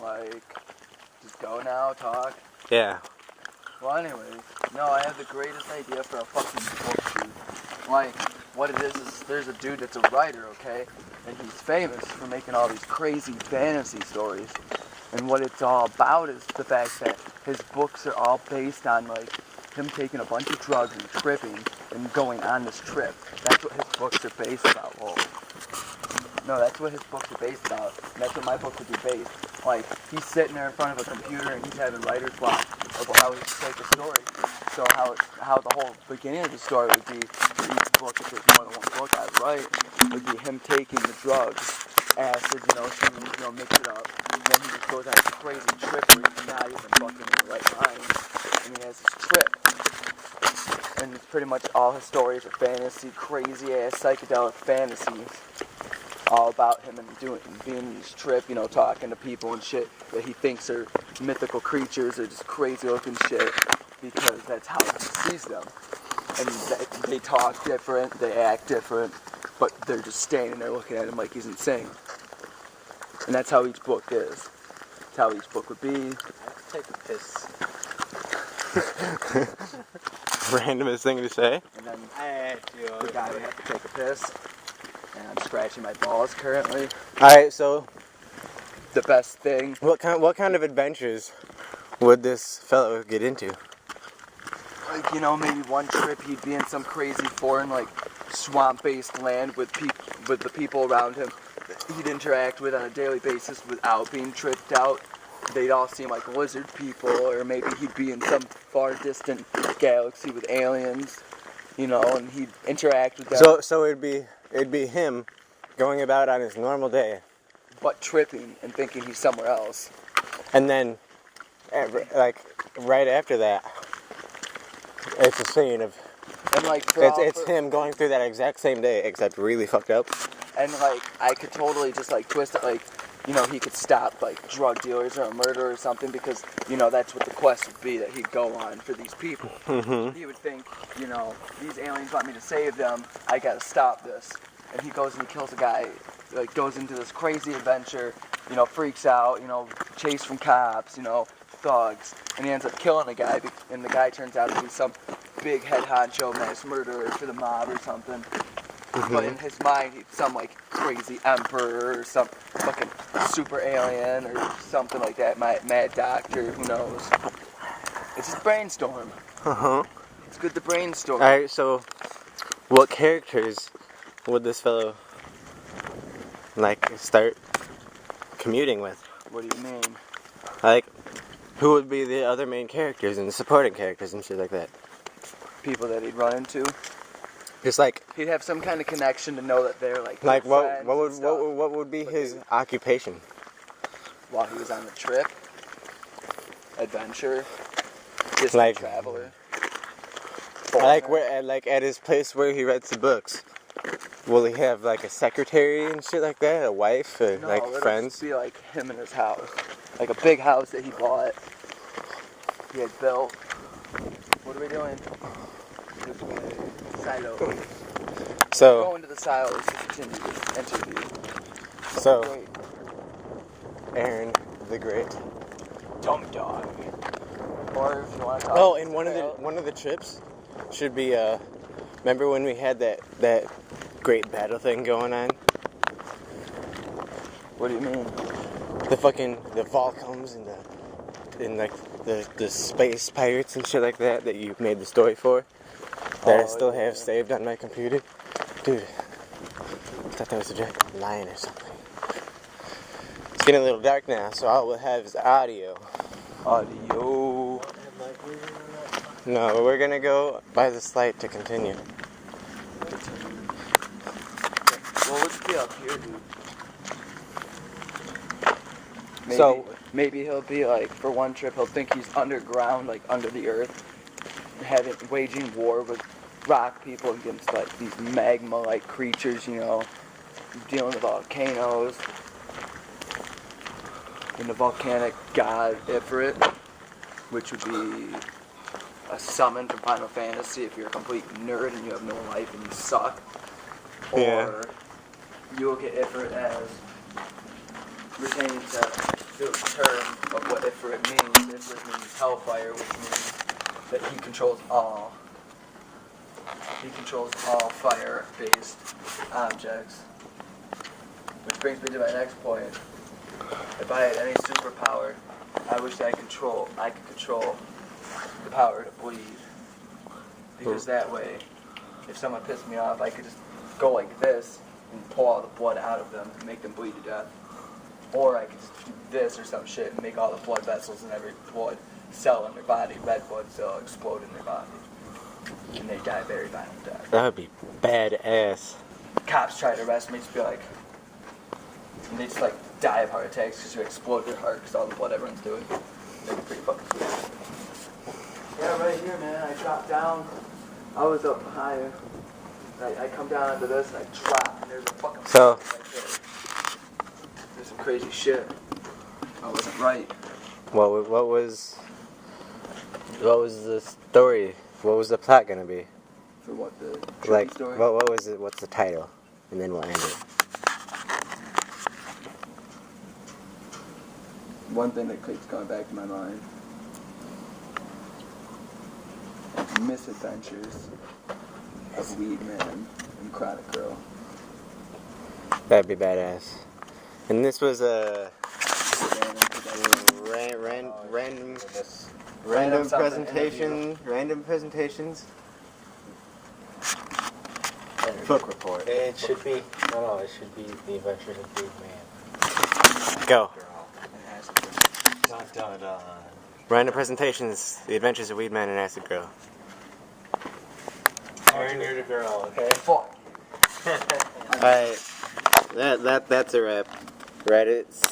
Like, just go now, talk. Yeah. Well, anyways, no, I have the greatest idea for a fucking book shoot. Like, what it is there's a dude that's a writer, okay? And he's famous for making all these crazy fantasy stories. And what it's all about is the fact that his books are all based on, like, him taking a bunch of drugs and tripping and going on this trip. That's what his books are based about. Well, no, that's what his books are based about. And that's what my book would be based. Like, he's sitting there in front of a computer and he's having writer's block about how he should take a story. So how the whole beginning of the story would be, for each book, if there's more than one book I write, would be him taking the drugs, acid, mix it up. And then he just goes on this crazy trip where he's not even fucking in the right mind. And he has this trip. And it's pretty much all his stories are fantasy, crazy ass psychedelic fantasies. All about him and being in this trip, talking to people and shit that he thinks are mythical creatures or just crazy looking shit, because that's how he sees them. And they talk different, they act different, but they're just standing there looking at him like he's insane. And that's how each book is. That's how each book would be. I have to take a piss. Randomest thing to say. And then the guy would have to take a piss. And I'm scratching my balls currently. Alright, so the best thing. What kind of adventures would this fellow get into? Like, maybe one trip he'd be in some crazy foreign, like, swamp-based land with the people around him that he'd interact with on a daily basis without being tripped out. They'd all seem like lizard people, or maybe he'd be in some far distant galaxy with aliens, and he'd interact with them. So it'd be him going about on his normal day, but tripping and thinking he's somewhere else. And then, like, right after that, it's a scene of, and like it's him going through that exact same day, except really fucked up. And like, I could totally just like twist it, like, he could stop like drug dealers or a murder or something, because that's what the quest would be that he'd go on for these people. Mm-hmm. He would think, these aliens want me to save them, I gotta stop this. And he goes and he kills a guy, like goes into this crazy adventure, freaks out, chased from cops, thugs, and he ends up killing a guy, and the guy turns out to be some big head honcho mass murderer for the mob or something. Mm-hmm. But in his mind, he's some like crazy emperor or some fucking super alien or something like that, mad doctor, who knows. It's just brainstorm. Uh-huh. It's good to brainstorm. Alright, so what characters would this fellow like start commuting with? What do you mean? Like, who would be the other main characters and the supporting characters and shit like that? People that he'd run into. Just like he'd have some kind of connection to know that they're like what would be his occupation while he was on the trip? Adventure, distant like traveler. Like at his place where he writes the books. Will he have like a secretary and shit like that, a wife, or no, like friends? It'll be like him in his house, like a big house that he bought. He had built. What are we doing? Silo. So go into the silos to continue this interview. So great. Aaron the Great. Dumb Dog. Or if you want to talk. Oh, and one of the trips should be remember when we had that great battle thing going on? What do you mean? The Volcoms and like the space pirates and shit like that you made the story for. That I still have saved on my computer. Dude, I thought that was a giant lion or something. It's getting a little dark now, so all we'll have is audio. Audio. No, we're gonna go by this light to continue. Well, let's be up here, dude. Maybe he'll be like, for one trip, he'll think he's underground, like under the earth, waging war with rock people against like these magma-like creatures, dealing with volcanoes. And the volcanic god Ifrit, which would be a summon from Final Fantasy if you're a complete nerd and you have no life and you suck. Yeah. Or you look at Ifrit as retaining to the term of what Ifrit means. Ifrit means hellfire, which means that he controls all. He controls all fire-based objects. Which brings me to my next point. If I had any superpower, I wish I could control the power to bleed. Because that way, if someone pissed me off, I could just go like this and pull all the blood out of them and make them bleed to death. Or I could just do this or some shit and make all the blood vessels in every blood cell in their body, red blood cell, explode in their body. And they die very violent death. That would be badass. Cops try to arrest me, just be like, and they just like die of heart attacks because you explode their heart because all the blood everyone's doing. They're pretty fucking sweet. Yeah, right here, man. I dropped down. I was up higher. I come down into this and I drop, and there's a fucking So- right there. There's some crazy shit. I wasn't right. What was the story? What was the plot gonna be? For what, the Like, story? what was it? What's the title? And then we'll end it. One thing that keeps coming back to my mind. Misadventures of Weed Man and Chronic Girl. That'd be badass. And this was a random something presentation. Random presentations. Book report. It should be. No, it should be The Adventures of Weed Man. Go. Girl. Dun, dun, dun. Random presentations. The Adventures of Weedman and Acid Girl. Aaron, you're the girl, okay? Fuck. Alright. That's a wrap. Reddit.